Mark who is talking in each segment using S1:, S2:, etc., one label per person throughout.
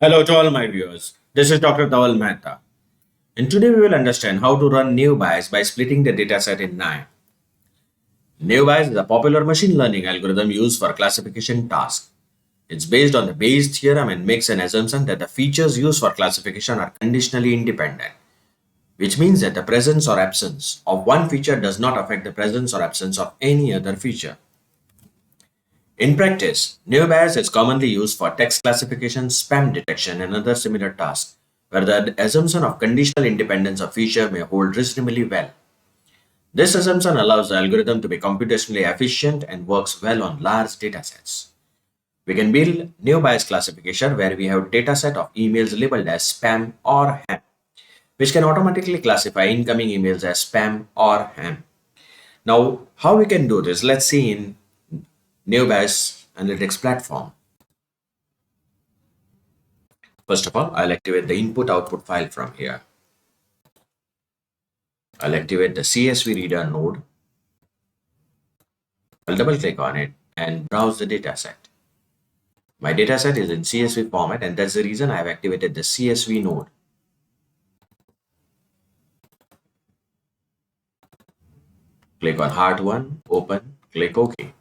S1: Hello to all my viewers. This is Dr. Dhaval Maheta. And today we will understand how to run NeoBias by splitting the dataset in nine. NeoBias is a popular machine learning algorithm used for classification tasks. It's based on the Bayes theorem and makes an assumption that the features used for classification are conditionally independent, which means that the presence or absence of one feature does not affect the presence or absence of any other feature. In practice, NeoBias is commonly used for text classification, spam detection, and other similar tasks, where the assumption of conditional independence of feature may hold reasonably well. This assumption allows the algorithm to be computationally efficient and works well on large datasets. We can build NeoBias classification where we have dataset of emails labeled as spam or ham, which can automatically classify incoming emails as spam or ham. Now, how we can do this? Let's see in NeoBias analytics platform. First of all, I'll activate the input-output file from here. I'll activate the CSV reader node. I'll double click on it and browse the dataset. My dataset is in CSV format, and that's the reason I've activated the CSV node. Click on Heart1, open, click OK.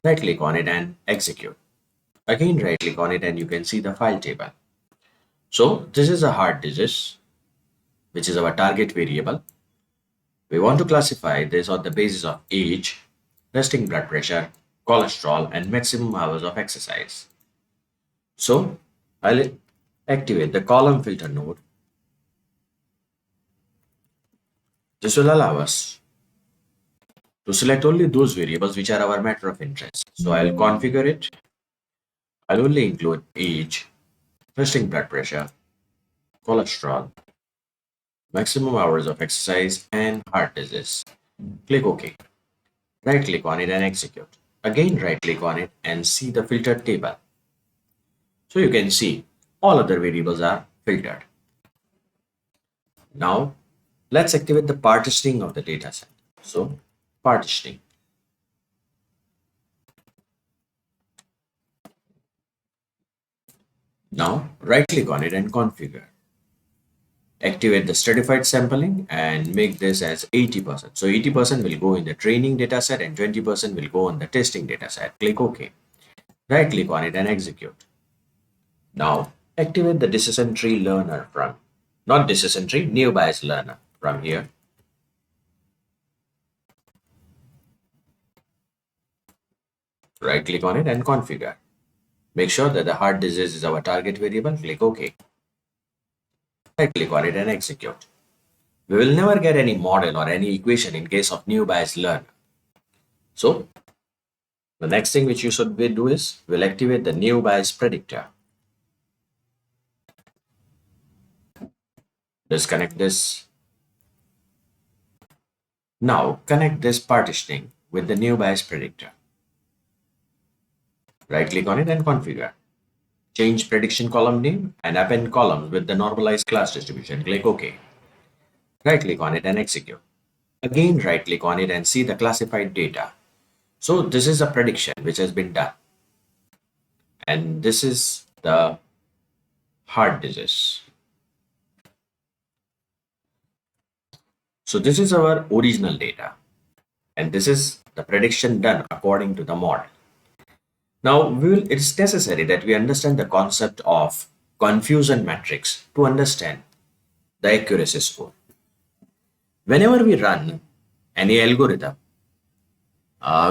S1: Right click on it and execute. Again, right click on it and you can see the file table. So this is a hard disease, which is our target variable. We want to classify this on the basis of age, resting blood pressure, cholesterol, and maximum hours of exercise. So I'll activate the column filter node. This will allow us to select only those variables which are our matter of interest. So I'll configure it. I'll only include age, resting blood pressure, cholesterol, maximum hours of exercise, and heart disease. Click OK. Right click on it and execute. Again, right click on it and see the filtered table. So you can see all other variables are filtered. Now, let's activate the partitioning of the dataset. So, partitioning. Now, right click on it and configure. Activate the stratified sampling and make this as 80%. So 80% will go in the training dataset and 20% will go on the testing dataset. Click OK. Right click on it and execute. Now, activate the decision tree learner from, not decision tree, NeoBias learner from here. Right click on it and configure. Make sure that the heart disease is our target variable. Click OK. Right click on it and execute. We will never get any model or any equation in case of NeoBias learner. So, the next thing which you should do is we'll activate the NeoBias predictor. Disconnect this. Now connect this partitioning with the NeoBias predictor. Right click on it and configure. Change prediction column name and append columns with the normalized class distribution. Click OK. Right click on it and execute. Again, right click on it and see the classified data. So this is a prediction which has been done. And this is the heart disease. So this is our original data. And this is the prediction done according to the model. Now, it's necessary that we understand the concept of confusion matrix to understand the accuracy score. Whenever we run any algorithm,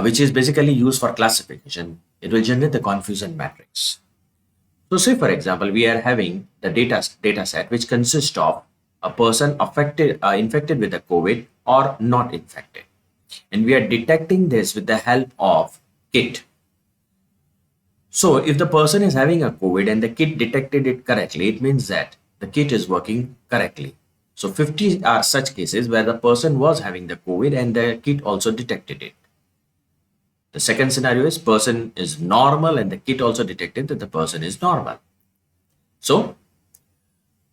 S1: which is basically used for classification, it will generate the confusion matrix. So say, for example, we are having the data set which consists of a person infected with the COVID or not infected. And we are detecting this with the help of kit. So if the person is having a COVID and the kit detected it correctly, it means that the kit is working correctly. So 50 are such cases where the person was having the COVID and the kit also detected it. The second scenario is person is normal and the kit also detected that the person is normal. So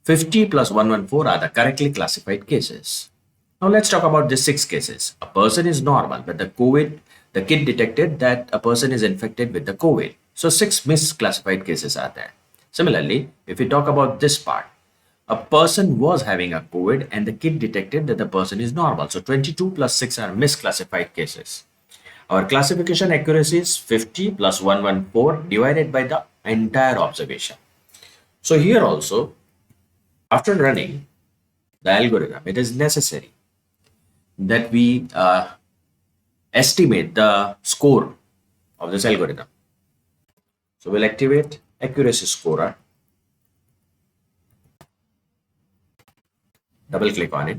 S1: 50 plus 114 are the correctly classified cases. Now let's talk about the 6 cases. A person is normal, but the kit detected that a person is infected with the COVID. So 6 misclassified cases are there. Similarly, if we talk about this part, a person was having a COVID and the kit detected that the person is normal. So 22 plus 6 are misclassified cases. Our classification accuracy is 50 plus 114 divided by the entire observation. So here also, after running the algorithm, it is necessary that we estimate the score of this algorithm. So we'll activate accuracy scorer, double click on it,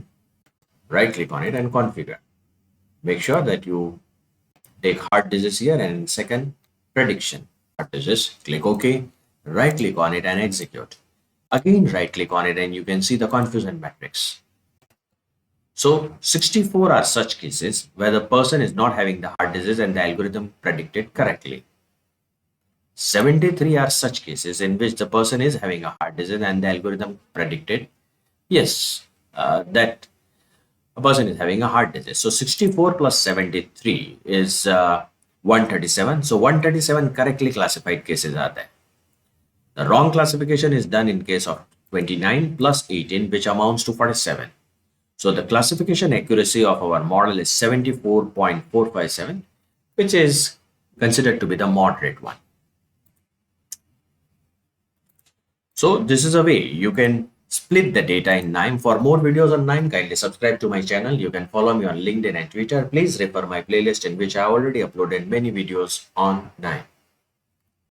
S1: right click on it and configure. Make sure that you take hard disease here and second prediction hard disease, click OK, right click on it and execute. Again right click on it and you can see the confusion matrix. So 64 are such cases where the person is not having the heart disease and the algorithm predicted correctly. 73 are such cases in which the person is having a heart disease and the algorithm predicted yes, that a person is having a heart disease. So 64 plus 73 is 137. So 137 correctly classified cases are there. The wrong classification is done in case of 29 plus 18, which amounts to 47. So the classification accuracy of our model is 74.457, which is considered to be the moderate one. So this is a way you can split the data in KNIME. For more videos on KNIME, kindly subscribe to my channel. You can follow me on LinkedIn and Twitter. Please refer my playlist in which I already uploaded many videos on KNIME.